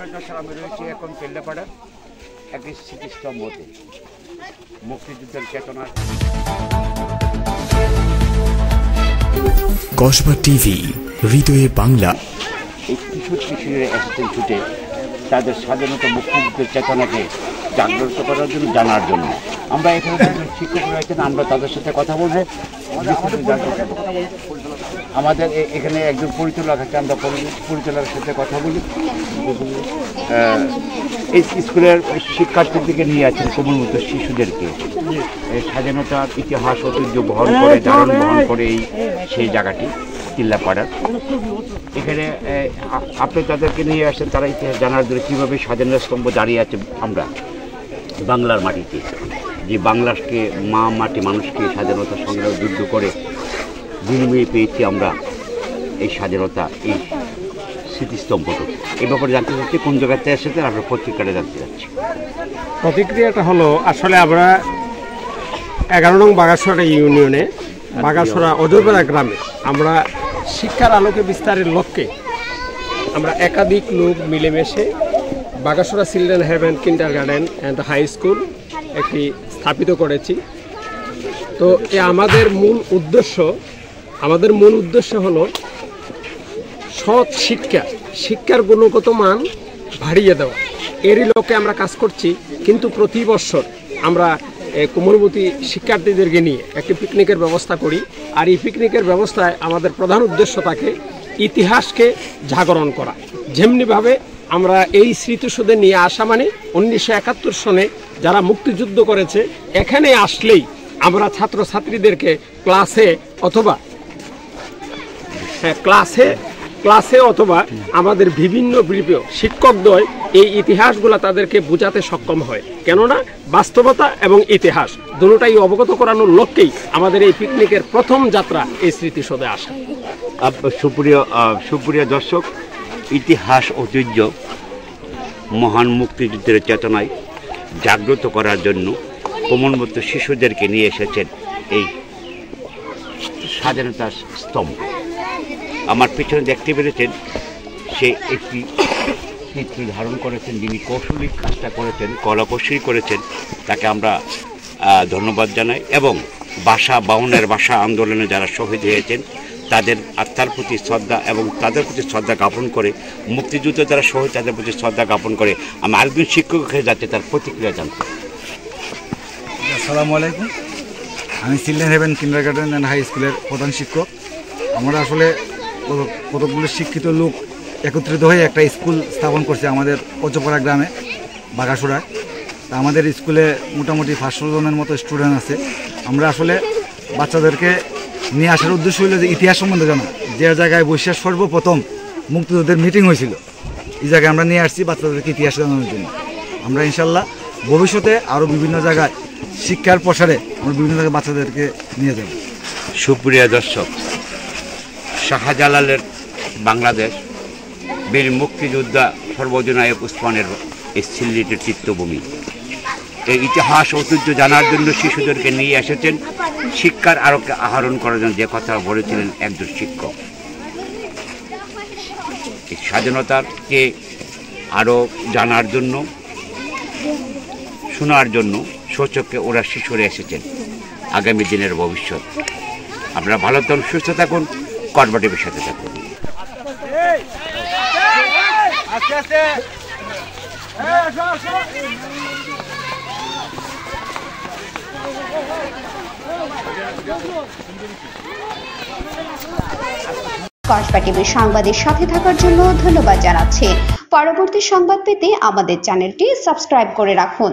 আমি রয়েছি এখন কেল্লাপাড়ার একটি স্মৃতিস্তম্ভতে মুক্তিযুদ্ধের চেতনার। কসবা টিভি, হৃদয়ে বাংলা। এই কিশোরের এসেছেন ছুটে তাদের স্বাধীনতা মুক্তিযুদ্ধের চেতনাকে জাগ্রত করার জন্য, জানার জন্য। আমরা এখানে শিক্ষক রয়েছেন, আমরা তাদের সাথে কথা বলবো। আমাদের এখানে একজন পরিচালক আছে, আমরা পরিচালকের সাথে কথা বলি। এই স্কুলের শিক্ষার্থীদেরকে নিয়ে আছেন কোমলমতি শিশুদেরকে স্বাধীনতার ইতিহাস ঐতিহ্য বহন করে, ধারণ বহন করে সেই জায়গাটি কেল্লাপাড়ার। এখানে আপনি তাদেরকে নিয়ে আসেন তারা ইতিহাস জানার জন্য, কীভাবে স্বাধীনতা স্তম্ভ দাঁড়িয়ে আছে আমরা বাংলার মাটিতে, যে বাংলাকে মা মাটি মানুষকে স্বাধীনতা সংগ্রাম যুদ্ধ করে বিনিময়ে পেয়েছি আমরা এই স্বাধীনতা, এই স্মৃতিস্তম্ভটা। এই ব্যাপারে জানতে চাচ্ছি কোন জায়গাতে এসেছেন, আমরা পত্রিকাটা জানতে চাচ্ছি। প্রতিক্রিয়াটা হলো, আসলে আমরা 11 নং বাগাসরা ইউনিয়নে বাগাসরা অজরপাড়া গ্রামে আমরা শিক্ষার আলোকে বিস্তারের লক্ষ্যে আমরা একাধিক লোক মিলেমিশে Bagasara children haven kindergarten and high school একটি স্থাপিত করেছি। তো আমাদের মূল উদ্দেশ্য হলো সৎ শিক্ষার গুণগত মান বাড়িয়ে দেওয়া। এরই লক্ষ্যে আমরা কাজ করছি। কিন্তু প্রতি বছর আমরা কোমলমতি শিক্ষার্থীদেরকে নিয়ে একটি পিকনিকের ব্যবস্থা করি। আর এই পিকনিকের ব্যবস্থায় আমাদের প্রধান উদ্দেশ্য থাকে ইতিহাসকে জাগরণ করা। যেমনিভাবে আমরা এই স্মৃতিসৌধে নিয়ে আসা মানে 1971 সনে যারা মুক্তিযুদ্ধ করেছে, এখানে আসলেই আমরা ছাত্রছাত্রীদেরকে ক্লাসে অথবা আমাদের বিভিন্ন শিক্ষকদ্বয় এই ইতিহাসগুলো তাদেরকে বোঝাতে সক্ষম হয়। কেননা বাস্তবতা এবং ইতিহাস দুটোটাই অবগত করানোর লক্ষ্যেই আমাদের এই পিকনিকের প্রথম যাত্রা এই স্মৃতিসৌধে আসা। সুপ্রিয় দর্শক, ইতিহাস ঐতিহ্য মহান মুক্তিযুদ্ধের চেতনায় জাগ্রত করার জন্য কোমলমতি শিশুদেরকে নিয়ে এসেছেন এই স্বাধীনতার স্তম্ভ। আমার পিছনে দেখতে পেরেছেন সে একটি চিত্র ধারণ করেছেন, যিনি কৌশলী কাজটা করেছেন, কলাকৌশলী করেছেন, তাকে আমরা ধন্যবাদ জানাই। এবং ভাষা আন্দোলনে যারা শহীদ হয়েছেন তাদের আত্মার প্রতি শ্রদ্ধা এবং তাদের প্রতি শ্রদ্ধা জ্ঞাপন করে, মুক্তিযুদ্ধে যারা শহীদ তাদের প্রতি শ্রদ্ধা জ্ঞাপন করে আমি আরেকজন শিক্ষক হয়ে যাচ্ছে তার প্রতিক্রিয়া জানতে। আসসালামু আলাইকুম, আমি Children haven kindergarten and High স্কুলের প্রধান শিক্ষক। আমরা আসলে কতগুলো শিক্ষিত লোক একত্রিত হয়ে একটা স্কুল স্থাপন করছি আমাদের অজরপাড়া গ্রামে বাগাসুরায়। তা আমাদের স্কুলে মোটামুটি 500 জনের মতো স্টুডেন্ট আছে। আমরা আসলে বাচ্চাদেরকে নিয়ে আসার উদ্দেশ্য হলো যে ইতিহাস সম্বন্ধে জানা। যে জায়গায় বৈশাখ সর্বপ্রথম মুক্তিযুদ্ধের মিটিং হয়েছিল, এই জায়গায় আমরা নিয়ে আসছি বাচ্চাদেরকে ইতিহাস জানানোর জন্য। আমরা ইনশাল্লাহ ভবিষ্যতে আরও বিভিন্ন জায়গায় শিক্ষার প্রসারে আমরা বিভিন্ন জায়গায় বাচ্চাদেরকে নিয়ে যাব। সুপ্রিয় দর্শক, শাহজালালের বাংলাদেশ, বীর মুক্তিযোদ্ধা সর্বাধিনায়ক ওসমানের এই সিলেটের চিত্তভূমি, এই ইতিহাস ঐতিহ্য জানার জন্য শিশুদেরকে নিয়ে এসেছেন শিক্ষার আলোকে আহরণ করার জন্য। যে কথা বলেছিলেন একজন শিক্ষক, এই স্বাধীনতাকে আরও জানার জন্য, শোনার জন্য সচক্ষে ওরা শিশুরা এসেছেন আগামী দিনের ভবিষ্যৎ। আপনারা ভালো থাকুন, সুস্থ থাকুন, কসবা টিভির সাথে থাকুন। কসবা টিভির সংবাদের সাথে থাকার জন্য ধন্যবাদ জানাচ্ছি। পরবর্তী সংবাদ পেতে আমাদের চ্যানেলটি সাবস্ক্রাইব করে রাখুন।